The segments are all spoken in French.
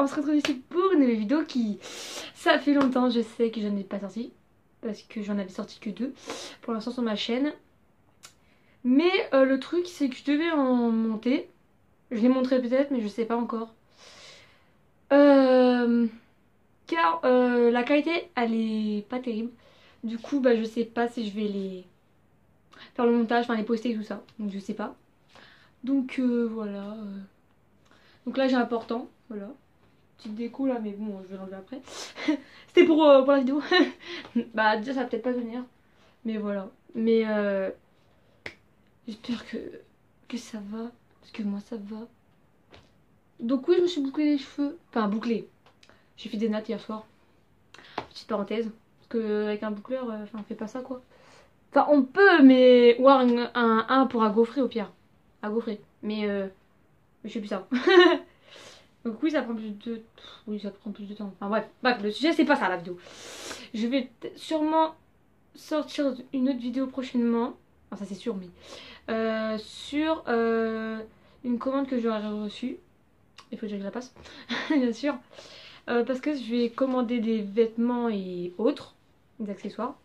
on se retrouve ici pour une nouvelle vidéo qui... Ça fait longtemps, je sais que j'en ai pas sorti. Parce que j'en avais sorti que 2 pour l'instant sur ma chaîne. Mais le truc c'est que je devais en monter. Je l'ai montré peut-être mais je sais pas encore. Car la qualité elle est pas terrible. Du coup bah je sais pas si je vais les faire le montage, enfin les poster et tout ça. Donc je sais pas. Donc voilà. Donc là j'ai un portant, voilà. Petite déco là mais bon je vais l'enlever après. C'était pour la vidéo. Bah déjà ça va peut-être pas venir. Mais voilà. Mais j'espère que ça va. Parce que moi ça va. Donc oui je me suis bouclé les cheveux. Enfin bouclé. J'ai fait des nattes hier soir. Petite parenthèse. Parce que avec un boucleur, enfin on fait pas ça quoi. Enfin on peut mais. Ou alors un pour gaufrer au pire. À gaufrer. Mais je fais plus ça. Donc oui ça prend plus de. Oui ça prend plus de temps. Enfin bref, le sujet c'est pas ça la vidéo. Je vais sûrement sortir une autre vidéo prochainement. Enfin ça c'est sûr mais. Sur une commande que j'aurais reçue. Il faut que je la passe. Bien sûr. Parce que je vais commander des vêtements et autres. Des accessoires.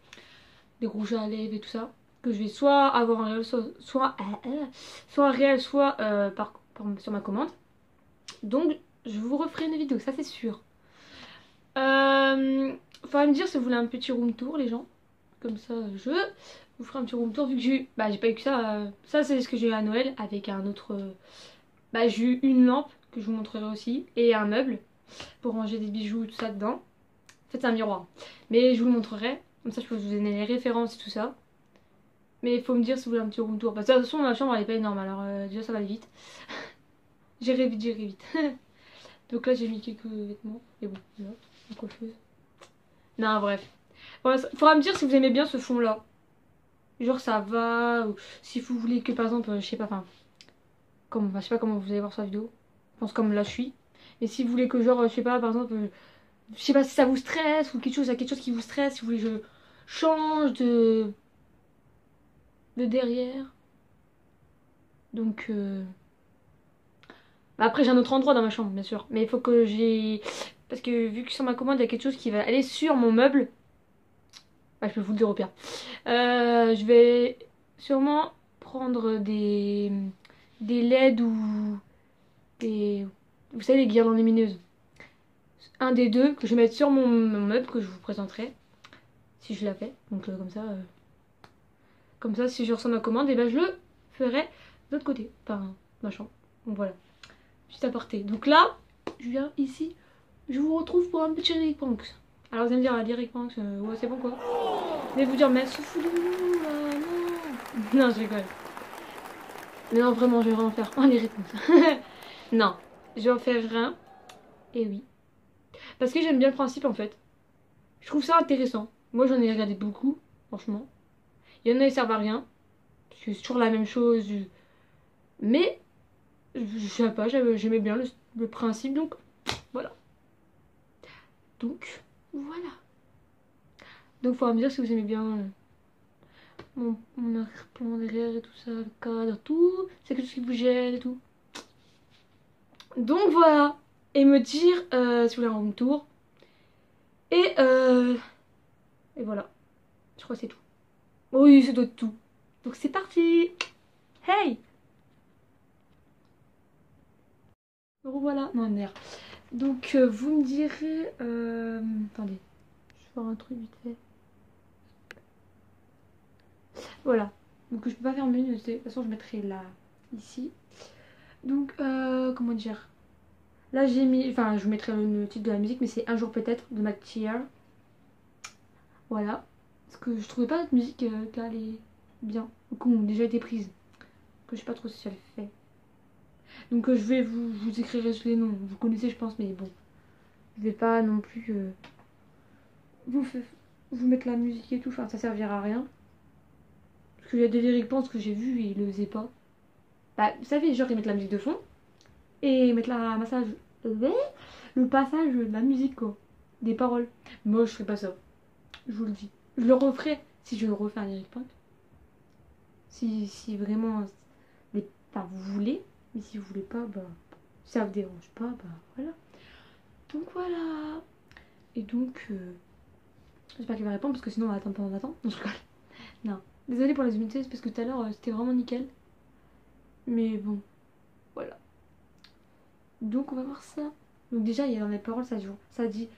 Des rouges à lèvres et tout ça. Que je vais soit avoir en réel, soit en réel, soit sur ma commande. Donc je vous referai une vidéo, ça c'est sûr. Faudra me dire si vous voulez un petit room tour les gens. Comme ça je vous ferai un petit room tour vu que j'ai pas eu que ça. Ça c'est ce que j'ai eu à Noël avec un autre. J'ai eu une lampe que je vous montrerai aussi et un meuble pour ranger des bijoux et tout ça dedans. En fait c'est un miroir. Mais je vous le montrerai. Comme ça je peux vous donner les références et tout ça. Mais il faut me dire si vous voulez un petit room tour. Parce que de toute façon ma chambre elle est pas énorme alors déjà ça va aller vite. J'irai vite. Donc là j'ai mis quelques vêtements. Et bon, là, une coiffeuse. Non bref. Voilà, faudra me dire si vous aimez bien ce fond là. Genre ça va. Ou si vous voulez que par exemple, je sais pas, enfin. Je sais pas comment vous allez voir sur la vidéo. Je pense comme là je suis. Et si vous voulez que genre, je sais pas, par exemple, je sais pas si ça vous stresse ou il y a quelque chose qui vous stresse, si vous voulez que je change de derrière. Donc après j'ai un autre endroit dans ma chambre bien sûr. Mais il faut que j'ai. Parce que vu que sur ma commande il y a quelque chose qui va aller sur mon meuble. Je peux vous le dire au pire. Je vais sûrement prendre des LED ou des. Vous savez les guirlandes lumineuses. Un des deux que je vais mettre sur mon meuble que je vous présenterai si je la fais. Donc comme ça si je reçois ma commande et ben je le ferai de l'autre côté, enfin ma chambre. Donc voilà, petit aparté. Donc là je viens ici, je vous retrouve pour un petit Eric Pranks. Alors vous allez me dire Eric Pranks, ouais c'est bon quoi. Vous allez vous dire mais elle se fout de nous là, non. Non je rigole. Mais non vraiment je vais vraiment faire un Eric Pranks. Non, je vais en faire un. Et oui. Parce que j'aime bien le principe en fait. Je trouve ça intéressant. Moi j'en ai regardé beaucoup, franchement. Il y en a qui servent à rien. Parce que c'est toujours la même chose. Mais je sais pas, j'aimais bien le principe, donc voilà. Donc voilà. Donc il faudra me dire si vous aimez bien mon arrière-plan derrière et tout ça, le cadre, tout. C'est quelque chose qui vous gêne et tout. Donc voilà. Et me dire si vous voulez un room tour. Et voilà. Je crois que c'est tout. Oui, ça doit être tout. Donc c'est parti. Hey! Voilà. Non, merde. Donc vous me direz... attendez. Je vais faire un truc vite fait. Voilà. Donc je peux pas faire mieux. De toute façon je mettrai là. Ici. Donc comment dire. Là j'ai mis... Enfin je vous mettrai le titre de la musique. Mais c'est Un jour peut-être de Mathia. Voilà. Parce que je trouvais pas notre musique qui allait bien. Donc ont déjà été prises. Que je sais pas trop si elle fait. Donc je vais vous écrire les noms. Vous connaissez je pense mais bon. Je vais pas non plus vous mettre la musique et tout. Enfin ça servira à rien. Parce qu'il y a des lyrics pense que j'ai vu et ils le faisaient pas. Vous savez genre ils mettent la musique de fond. Et ils mettent la massage. Le passage de la musique quoi. Des paroles. Moi je ferai pas ça. Je vous le dis. Je le referai si je refais un lyric punk. Si vraiment vous voulez. Mais si vous voulez pas, si ça vous dérange pas, voilà. Donc voilà. Et donc, j'espère qu'il va répondre parce que sinon on va attendre pendant longtemps. Non, je rigole. Non. Désolée pour les humilités, c'est parce que tout à l'heure c'était vraiment nickel. Mais bon, voilà. Donc on va voir ça. Donc déjà, il y a dans les paroles, ça dit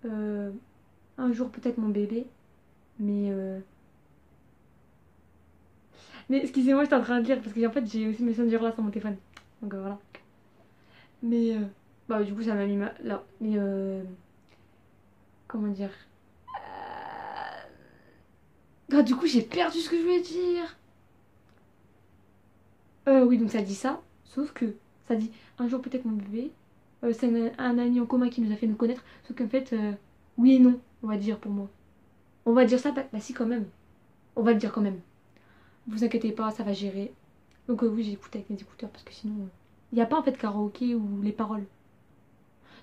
un jour peut-être mon bébé. Mais mais excusez-moi, j'étais en train de lire parce que en fait j'ai aussi Messenger là sur mon téléphone. Donc voilà. Mais bah du coup ça m'a mis là. Mais comment dire. Ah, du coup j'ai perdu ce que je voulais dire. Oui, donc ça dit ça, sauf que ça dit un jour peut-être mon bébé. C'est un ami en commun qui nous a fait nous connaître. Sauf qu'en fait, oui et non, on va dire pour moi. On va dire ça, bah si quand même. On va le dire quand même. Vous inquiétez pas, ça va gérer. Donc oui, j'écoute avec mes écouteurs parce que sinon, il n'y a pas en fait karaoké ou les paroles.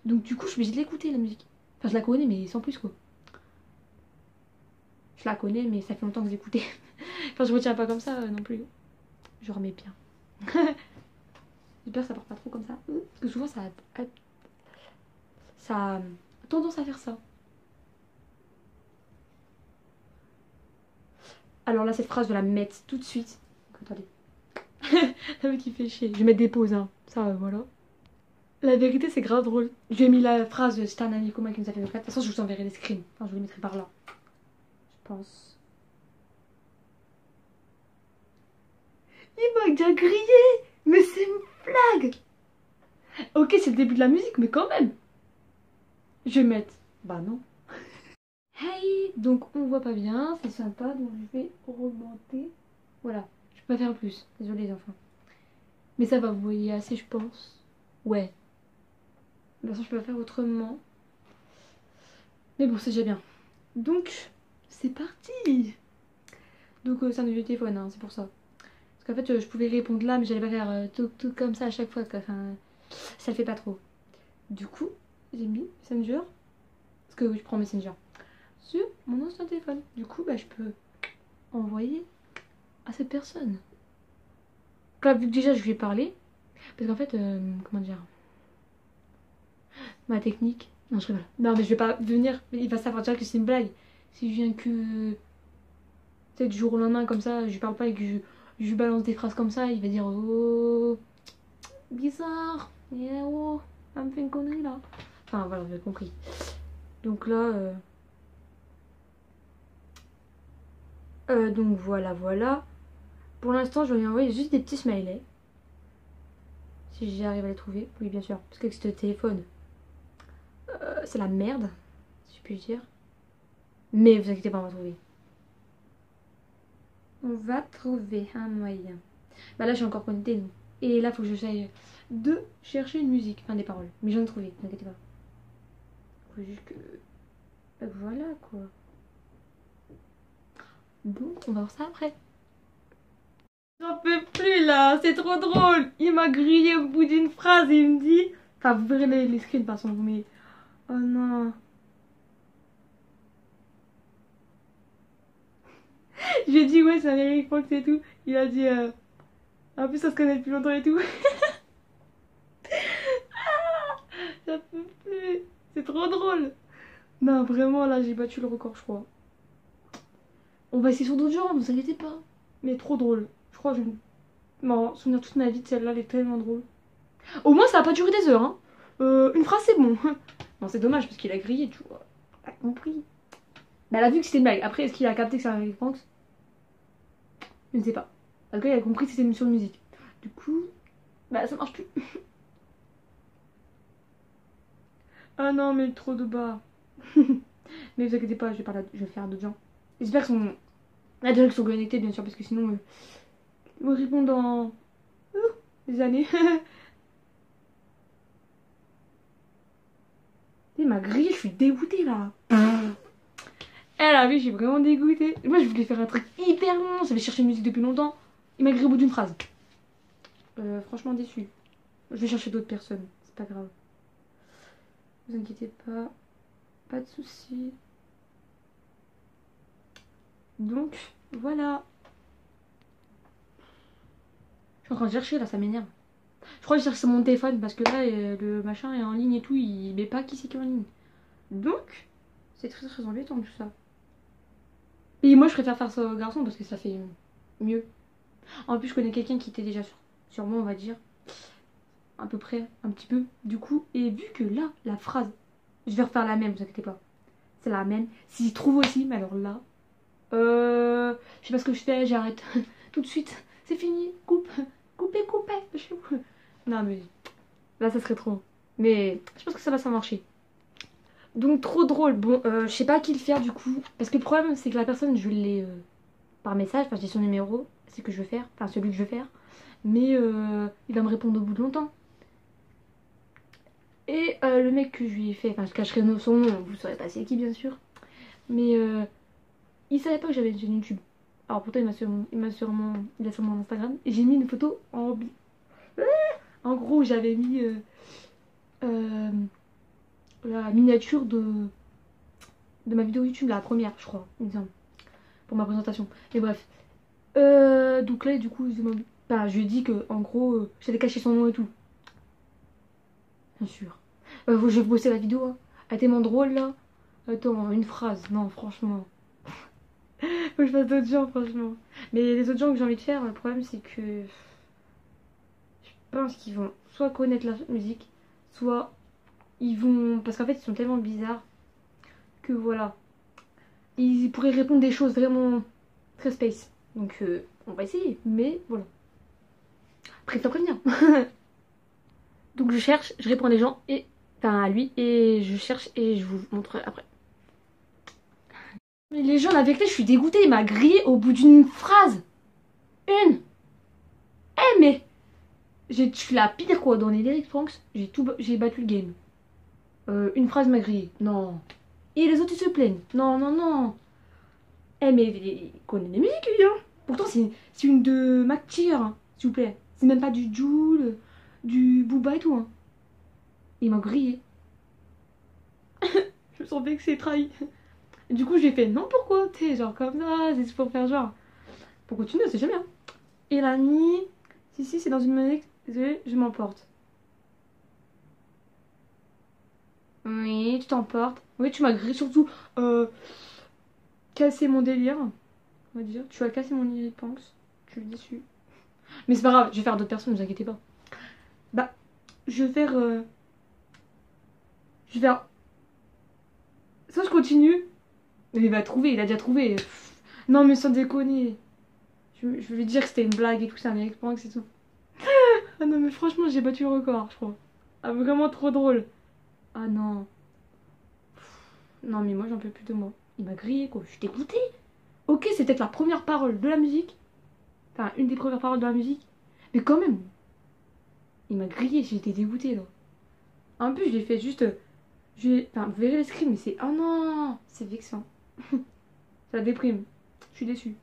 Donc du coup, je suis obligée de l'écouter la musique. Enfin, je la connais, mais sans plus quoi. Je la connais, mais ça fait longtemps que j'écoutais. Enfin, je retiens pas comme ça non plus. Je remets bien. J'espère que ça part pas trop comme ça. Parce que souvent, ça a tendance à faire ça. Alors là, cette phrase, je vais la mettre tout de suite. Donc, attendez. La mec qui fait chier. Je vais mettre des pauses, hein. Ça, voilà. La vérité, c'est grave drôle. J'ai mis la phrase, c'était un ami commun qui nous a fait le cas. De toute façon, je vous enverrai les screens. Enfin, je vous les mettrai par là. Je pense. Il m'a déjà grillé. Mais c'est une blague. Ok, c'est le début de la musique, mais quand même. Je vais mettre. Bah non. Hey, donc on voit pas bien, c'est sympa, donc je vais remonter. Voilà, je peux pas faire plus, désolé les enfants. Mais ça va, vous voyez assez je pense. Ouais. De toute façon je peux pas faire autrement. Mais bon c'est déjà bien. Donc, c'est parti. Donc c'est un vieux téléphone, hein, c'est pour ça. Parce qu'en fait je pouvais répondre là, mais j'allais pas faire tout comme ça à chaque fois. Quoi. Enfin, ça le fait pas trop. Du coup, j'ai mis Messenger. Parce que oui, je prends Messenger. Sur mon ancien téléphone. Du coup, bah je peux envoyer à cette personne. Là, vu que déjà je lui ai parlé, parce qu'en fait, comment dire, ma technique. Non, je rigole. Non, mais je vais pas venir, il va savoir déjà que c'est une blague. Si je viens que. Tu sais, du jour au lendemain, comme ça, je lui parle pas et que je lui balance des phrases comme ça, il va dire oh, bizarre, yeah, oh, elle me fait une connerie là. Enfin, voilà, vous avez compris. Donc là, donc voilà, voilà. Pour l'instant, je vais lui envoyer juste des petits smileys. Si j'arrive à les trouver. Oui, bien sûr. Parce qu'avec ce téléphone, c'est la merde, si je puis dire. Mais vous inquiétez pas, on va trouver. On va trouver un moyen. Bah là, je suis encore connectée, nous. Et là, faut que j'essaye de chercher une musique, enfin des paroles. Mais j'en ai trouvé, ne vous inquiétez pas. Faut juste que. Bah, voilà quoi. Donc, on va voir ça après. J'en peux plus là, c'est trop drôle. Il m'a grillé au bout d'une phrase et il me dit. Enfin, vous verrez les screens de toute façon, mais. Oh non. J'ai dit, ouais, c'est un Eric Fox et tout. Il a dit, en plus, ça se connaît depuis longtemps et tout. J'en peux plus. C'est trop drôle. Non, vraiment, là, j'ai battu le record, je crois. On va essayer sur d'autres genres, vous inquiétez pas. Mais trop drôle. Je crois que je vais m'en souvenir toute ma vie de celle-là, elle est tellement drôle. Au moins, ça a pas duré des heures, hein. Une phrase, c'est bon. Non, c'est dommage parce qu'il a grillé, tu vois. T'as compris. Bah, elle a vu que c'était une blague. Après, est-ce qu'il a capté que c'est un Eric Fox? Je ne sais pas. En tout cas, il a compris que c'était une émission de musique. Du coup, bah, ça marche plus. Ah non, mais trop de bas. Mais vous inquiétez pas, je vais faire à d'autres gens. J'espère qu'ils sont. Ah, des gens qui sont connectés, bien sûr, parce que sinon, ils me répondent dans des années. Il m'a grillé, je suis dégoûtée là. Elle a vu, je suis vraiment dégoûtée. Moi, je voulais faire un truc hyper long. J'avais cherché une musique depuis longtemps. Il m'a grillé au bout d'une phrase. Franchement déçue. Je vais chercher d'autres personnes, c'est pas grave. Vous inquiétez pas, pas de soucis. Donc, voilà. Je suis en train de chercher là, ça m'énerve. Je crois que je cherche sur mon téléphone parce que là, le machin est en ligne et tout, il met pas qui c'est qui est en ligne. Donc, c'est très très embêtant tout ça. Et moi, je préfère faire ça au garçon parce que ça fait mieux. En plus, je connais quelqu'un qui était déjà sur moi, on va dire. À peu près, un petit peu. Du coup, et vu que là, la phrase, je vais refaire la même, vous inquiétez pas. C'est la même. Si je trouve aussi, mais alors là, je sais pas ce que je fais, j'arrête tout de suite. C'est fini, coupe, coupez, coupez, chez vous. Non mais là, ça serait trop. Mais je pense que ça va marcher. Donc trop drôle. Bon, je sais pas à qui le faire du coup. Parce que le problème, c'est que la personne, je l'ai par message, enfin j'ai son numéro, c'est ce que je veux faire, enfin celui que je veux faire. Mais il va me répondre au bout de longtemps. Et le mec que je lui ai fait, enfin je cacherai son nom, vous saurez pas c'est qui bien sûr. Mais il savait pas que j'avais une chaîne YouTube. Alors pourtant il a sur mon Instagram. Et j'ai mis une photo en gros j'avais mis euh, la miniature de ma vidéo YouTube, la première je crois, il me semble, pour ma présentation. Et bref. Donc là du coup bah, je lui ai dit que en gros j'avais caché son nom et tout. Bien sûr. Je vais bosser la vidéo. Hein. Elle est tellement drôle là. Attends, une phrase. Non, franchement. Faut que je fasse d'autres gens, franchement. Mais les autres gens que j'ai envie de faire, le problème c'est que je pense qu'ils vont soit connaître la musique, soit ils vont. Parce qu'en fait, ils sont tellement bizarres que voilà. Ils pourraient répondre des choses vraiment très space. Donc, on va essayer. Mais voilà. Après, faut prévenir. Donc, je cherche, je réponds à des gens et. Enfin, à lui, et je cherche et je vous montrerai après. Mais les gens avec les, je suis dégoûtée, il m'a grillé au bout d'une phrase. Une. Eh mais je suis la pire quoi dans les lyrics Franks, j'ai battu le game. Une phrase m'a grillé. Non. Et les autres ils se plaignent. Non non non. Eh mais il connaît les musiques lui hein. Pourtant c'est une de Mac Tier, hein, s'il vous plaît. C'est même pas du Jul, du Booba et tout hein. Il m'a grillé. Je me sens vexée, trahi. Du coup j'ai fait non pourquoi t'es genre comme ça, c'est pour faire genre. Pour continuer, c'est jamais hein. Et la nuit. Si c'est dans une musique. Désolée, je m'emporte. Oui, tu t'emportes. Oui, tu m'as grillé surtout cassé mon délire, on va dire. Tu as cassé mon idée de pense. Je suis déçue. Mais c'est pas grave, je vais faire d'autres personnes, ne vous inquiétez pas. Bah, je vais faire. Je vais faire. Soit je continue. Mais il va trouver, il a déjà trouvé. Pff. Non, mais sans déconner. Je vais lui dire que c'était une blague et tout, c'est un expérience et tout. Ah non, mais franchement, j'ai battu le record, je crois. Ah, vraiment trop drôle. Ah non. Non, mais moi, j'en peux plus de moi. Il m'a grillé, quoi. Je suis dégoûtée. Ok, c'est peut-être la première parole de la musique. Enfin, une des premières paroles de la musique. Mais quand même, il m'a grillé, j'étais dégoûtée là. En plus, je l'ai fait juste. Enfin, vous verrez les screens, mais c'est. Oh non, c'est vexant. Ça déprime. Je suis déçue.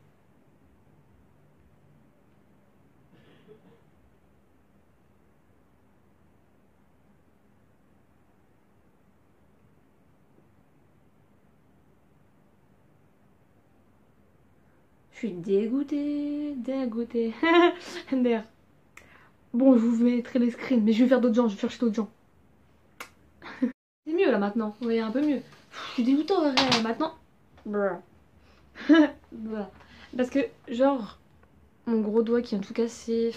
Je suis dégoûtée, dégoûtée. D'ailleurs. Bon, je vous mettrai les screens, mais je vais faire d'autres gens, je vais chercher d'autres gens. C'est mieux là maintenant, vous voyez un peu mieux. Je suis dégoûtée en vrai, maintenant. Brr. Voilà. Parce que, genre, mon gros doigt qui en tout cas c'est.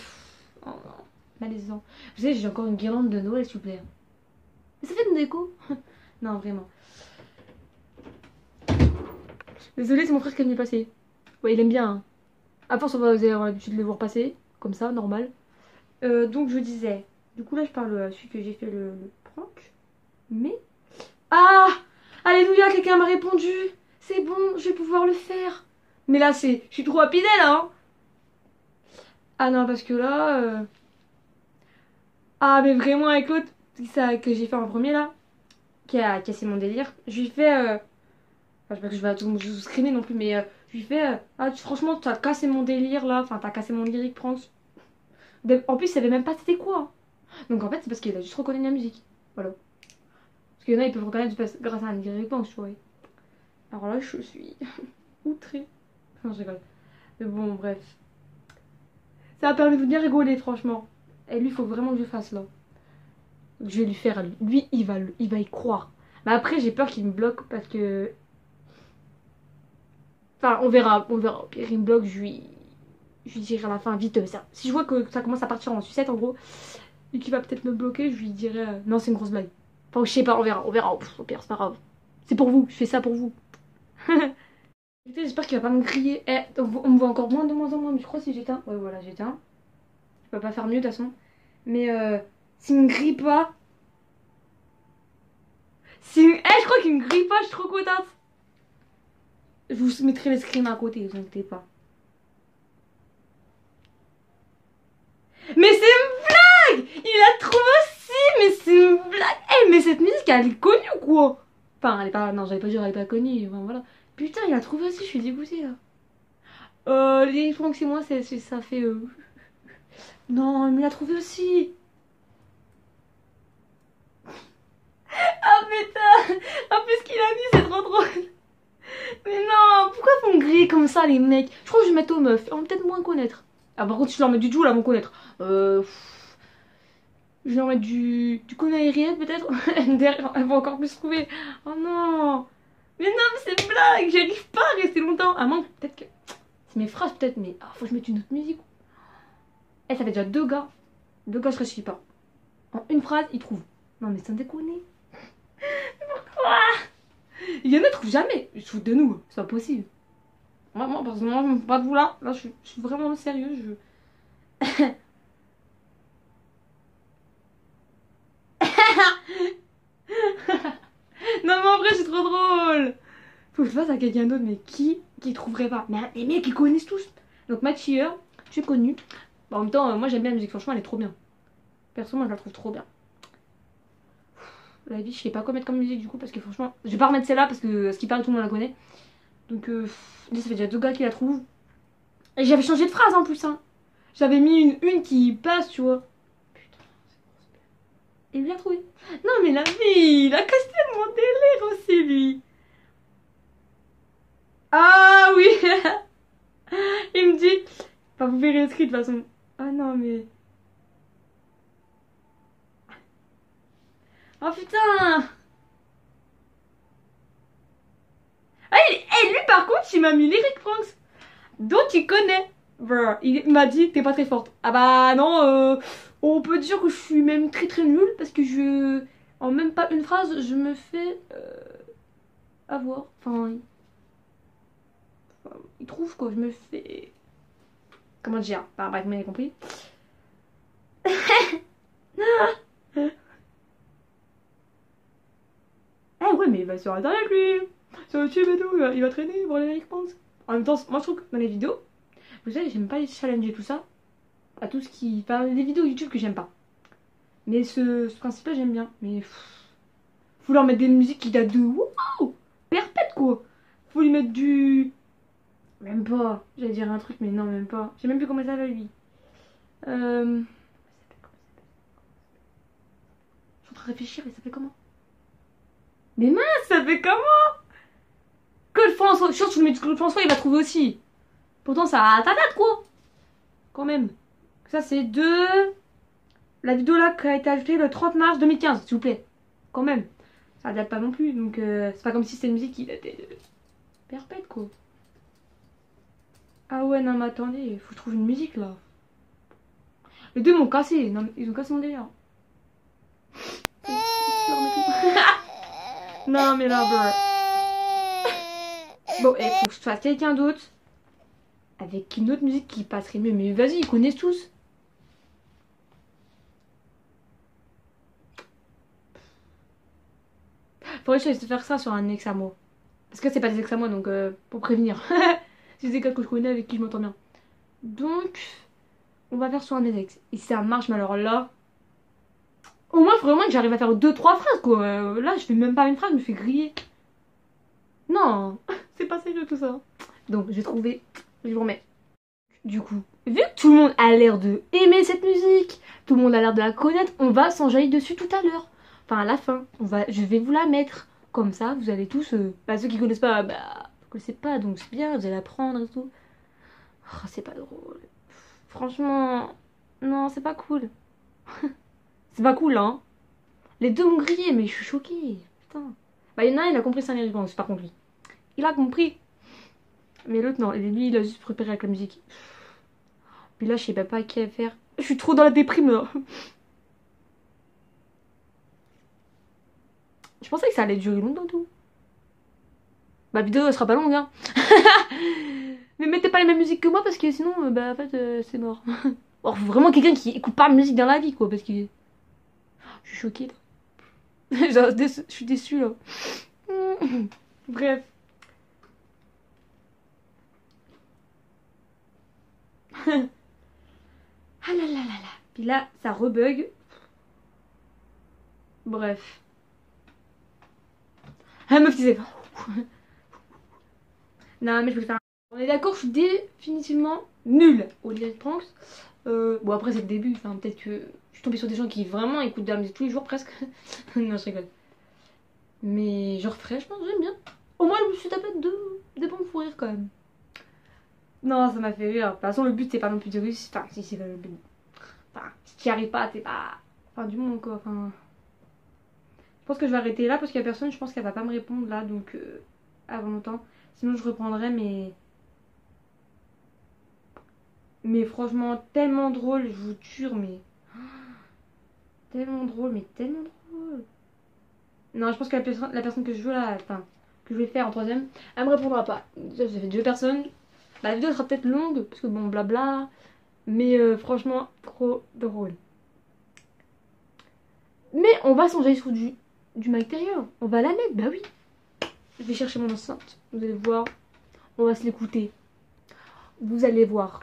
Oh non, malaisant. Vous savez, j'ai encore une guirlande de Noël, s'il vous plaît. Mais ça fait une déco. Non, vraiment. Désolée, c'est mon frère qui est venu passer. Ouais, il aime bien. Hein. À force, vous allez avoir l'habitude de les voir passer. Comme ça, normal. Donc, je disais. Du coup, là, je parle à celui que j'ai fait le prank. Mais. Ah Alléluia, quelqu'un m'a répondu. C'est bon, je vais pouvoir le faire. Mais là, c'est. Je suis trop rapide là, hein. Ah non, parce que là. Ah, mais vraiment, avec l'autre ça, que j'ai fait en premier là, qui a cassé mon délire, je lui fais. Enfin, je sais pas que je vais tout vous screener non plus, mais je lui fais. Ah, franchement, t'as cassé mon délire là, enfin, t'as cassé mon lyrique, Pranks. En plus, il savait même pas c'était quoi. Hein. Donc en fait, c'est parce qu'il a juste reconnu la musique. Voilà. Parce qu'il y en a, ils peuvent reconnaître grâce à un lyrique, tu vois. Alors là, je suis outrée. Non, je rigole. Mais bon, bref. Ça a permis de bien rigoler, franchement. Et lui, il faut vraiment que je fasse là. Je vais lui faire, lui, il va y croire. Mais après, j'ai peur qu'il me bloque parce que... Enfin, on verra, on verra. Au pire, il me bloque, je lui dirai à la fin, vite, ça. Si je vois que ça commence à partir en sucette, en gros, et qu'il va peut-être me bloquer, je lui dirai, non, c'est une grosse blague. Enfin, je sais pas, on verra, on verra. Pff, au pire, c'est pas grave. C'est pour vous, je fais ça pour vous. J'espère qu'il va pas me crier. Eh, on me voit encore moins de moins en moins, mais je crois que si j'éteins... Ouais, voilà, j'éteins. Je peux pas faire mieux de toute façon. Mais s'il me grille pas... je crois qu'il me grille pas, je suis trop contente. Je vous mettrai les screens à côté, vous inquiétez pas. Mais c'est une blague! Il la trouve aussi, mais c'est une blague! Eh, mais cette musique, elle est connue ou quoi? Enfin, elle est pas... Non, j'allais pas dire elle est pas connue, enfin voilà. Putain, il la trouve aussi, je suis dégoûtée là. Les Franck, c'est moi, ça fait... Non, il me l'a trouvé aussi! Ah putain! En plus, ce qu'il a dit, c'est trop drôle! Mais non, pourquoi ils font griller comme ça les mecs? Je crois que je vais mettre aux meufs, on va peut-être moins connaître. Ah par contre si je leur mets du Joule, elles vont connaître. Je vais leur mettre du con aérien peut-être. Elles vont encore plus trouver. Oh non. Mais non mais c'est une blague, j'arrive pas à rester longtemps. À moins peut-être que... C'est mes phrases peut-être, mais faut que je mette une autre musique. Eh, ça fait déjà deux gars. Deux gars je réussis pas. En une phrase, ils trouvent. Non mais sans déconner. Pourquoi? Il y en a qui trouvent jamais. Je trouve de nous, c'est pas possible. Moi personnellement, je me fous pas de vous là. Là, je suis vraiment sérieux. Non, mais en vrai, c'est trop drôle. Faut que je fasse à quelqu'un d'autre, mais qui trouverait pas? Mais les mecs, ils connaissent tous. Donc, Mathieu, tu es connu. Bon, en même temps, moi, j'aime bien la musique. Franchement, elle est trop bien. Perso, moi, je la trouve trop bien. La vie, je sais pas quoi mettre comme musique du coup, parce que franchement, je vais pas remettre celle-là parce que ce qui parle, tout le monde la connaît. Donc, là, ça fait déjà deux gars qui la trouvent. Et j'avais changé de phrase en plus, hein. J'avais mis une qui passe, tu vois. Putain, c'est grosse blague. Et il l'a trouvé. Non, mais la vie, il a cassé mon délire aussi, lui. Ah oui. Il me dit. Enfin, vous verrez inscrit de toute façon. Ah non, mais. Oh putain. Ah, lui, par contre, il m'a mis Lyric Pranks. Donc, il connaît. Brr, il m'a dit, t'es pas très forte. Ah bah non, on peut dire que je suis même très très nulle parce que en même pas une phrase, je me fais avoir. Il trouve quoi, je me fais... Comment dire? Bah bref, vous m'avez compris. Eh ouais, mais il va sur internet lui. Sur YouTube et tout, il va traîner pour les Lyric Pranks. En même temps, moi je trouve que dans les vidéos, vous savez, j'aime pas les challenges et tout ça. À tout ce qui... Enfin, des vidéos YouTube que j'aime pas. Mais ce principe-là, j'aime bien. Mais faut leur mettre des musiques qui datent de... Waouh, perpète quoi. Faut lui mettre du... Même pas. J'allais dire un truc, mais non, même pas. Je sais même plus comment ça s'appelle lui. Je suis en train de réfléchir, mais ça fait comment? Mais mince, ça fait comment? Claude François. Je suis sûre que tu le mets Claude François, il va trouver aussi. Pourtant, ça date quoi. Quand même. Ça, c'est de... La vidéo là qui a été ajoutée le 30 mars 2015, s'il vous plaît. Quand même. Ça date pas non plus, donc c'est pas comme si c'était une musique qui datait de... Perpète quoi. Ah ouais, non mais attendez, faut que je trouve une musique là. Les deux m'ont cassé, non, ils ont cassé mon délire. Non mais là, bro. Bon, il faut que je fasse quelqu'un d'autre. Avec une autre musique qui passerait mieux. Mais vas-y, ils connaissent tous. Faudrait que je laisse faire ça sur un ex à moi. Parce que c'est pas des ex à moi, donc pour prévenir. C'est des gars que je connais avec qui je m'entends bien. Donc, on va faire sur un des ex. Et si ça marche, mais alors là... Au moins, vraiment que j'arrive à faire 2-3 phrases, quoi. Là, je fais même pas une phrase, je me fais griller. Non, c'est pas sérieux tout ça. Donc, j'ai trouvé... Je vous remets. Du coup, vu que tout le monde a l'air de aimer cette musique, tout le monde a l'air de la connaître, on va s'enjailler dessus tout à l'heure. Enfin, à la fin, je vais vous la mettre. Comme ça, vous allez tous... Bah, ceux qui connaissent pas, bah... Vous connaissez pas, donc c'est bien, vous allez apprendre et tout. Oh, c'est pas drôle. Franchement... Non, c'est pas cool. C'est pas cool, hein. Les deux m'ont grillé, mais je suis choquée. Putain. Bah, il y en a un, il a compris Saint Bon, c'est pas compris. Il a compris. Mais l'autre, non. Et lui, il a juste préparé avec la musique. Puis là, je sais pas à qui faire. Je suis trop dans la déprime, là. Je pensais que ça allait durer longtemps, tout. Ma vidéo, elle sera pas longue, hein. Mais mettez pas les mêmes musiques que moi, parce que sinon, bah, en fait, c'est mort. Or, faut vraiment quelqu'un qui écoute pas de musique dans la vie, quoi, parce que... Je suis choquée, là. Je suis déçue, là. Bref. Ah là là là là. Puis là, ça rebug. Bref. Ah, meuf disait. Non, mais je voulais faire un... On est d'accord, je suis définitivement nulle au Lyric Pranks. Bon, après, c'est le début. Enfin, peut-être que je suis tombée sur des gens qui vraiment écoutent de la musique tous les jours, presque. Non, je rigole. Mais je referai, je pense, j'aime bien. Au moins, je me suis tapé des bons fous rires quand même. Non, ça m'a fait rire. De toute façon, le but, c'est pas non plus de réussir. Enfin, si c'est le but. Enfin, si tu n'y arrives pas, t'es pas. Enfin, du monde quoi. Enfin. Je pense que je vais arrêter là parce qu'il y a personne, je pense qu'elle va pas me répondre là, donc avant longtemps. Sinon, je reprendrai, mais. Mais franchement, tellement drôle, je vous jure, mais. Tellement drôle, mais tellement drôle. Non, je pense que la personne que je veux là, enfin, que je vais faire en troisième, elle me répondra pas. Ça fait deux personnes. La vidéo sera peut-être longue, parce que bon, blabla. Mais franchement, trop drôle. Mais on va s'enjailler sur du matériel. On va la mettre, bah oui. Je vais chercher mon enceinte. Vous allez voir. On va se l'écouter. Vous allez voir.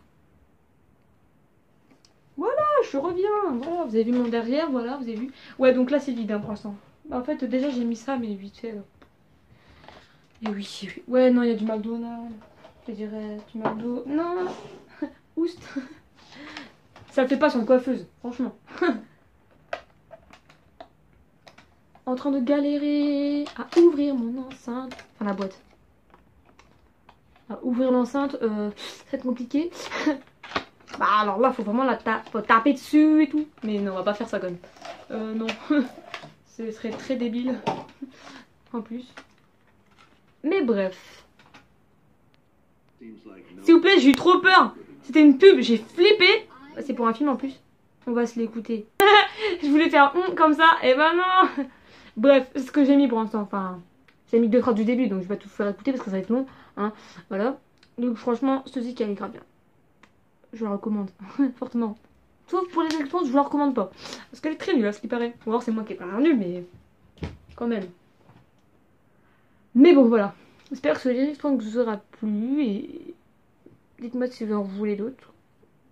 Voilà, je reviens. Voilà, vous avez vu mon derrière, voilà, vous avez vu. Ouais, donc là c'est vide hein, pour l'instant. Bah, en fait, déjà j'ai mis ça, mais vite fait. Là. Et oui, oui. Ouais, non, il y a du McDonald's. Je dirais du McDo. Non, oust. Ça le fait pas sans coiffeuse, franchement. En train de galérer à ouvrir mon enceinte. Enfin, la boîte. À ouvrir l'enceinte, ça va être compliqué. Bah, alors là, faut vraiment faut taper dessus et tout. Mais non, on va pas faire ça quand même. Non. Ce serait très débile. En plus. Mais bref. S'il vous plaît, j'ai eu trop peur. C'était une pub, j'ai flippé. C'est pour un film en plus. On va se l'écouter. Je voulais faire comme ça, et ben non. Bref, c'est ce que j'ai mis pour l'instant. Enfin, j'ai mis 2 phrases du début, donc je vais pas tout faire écouter parce que ça va être long. Hein. Voilà. Donc franchement, ce zik elle est grave bien. Je la recommande fortement. Sauf pour les expériences, je vous la recommande pas. Parce qu'elle est très nulle, à ce qui paraît. Ou alors c'est moi qui est pas nul, mais quand même. Mais bon, voilà. J'espère que ce expérience vous aura plu et dites-moi si vous en voulez d'autres.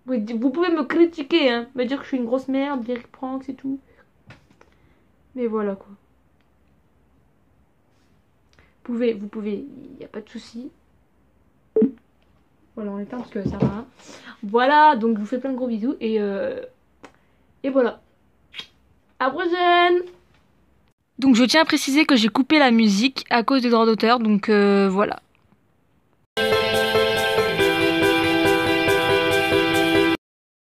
Vous pouvez me critiquer, hein, me dire que je suis une grosse merde, dire pranks et tout. Mais voilà quoi. Vous pouvez, il n'y a pas de souci. Voilà, on éteint parce que ça va rien. Voilà, donc je vous fais plein de gros bisous et voilà. À la prochaine! Donc je tiens à préciser que j'ai coupé la musique à cause des droits d'auteur, donc voilà.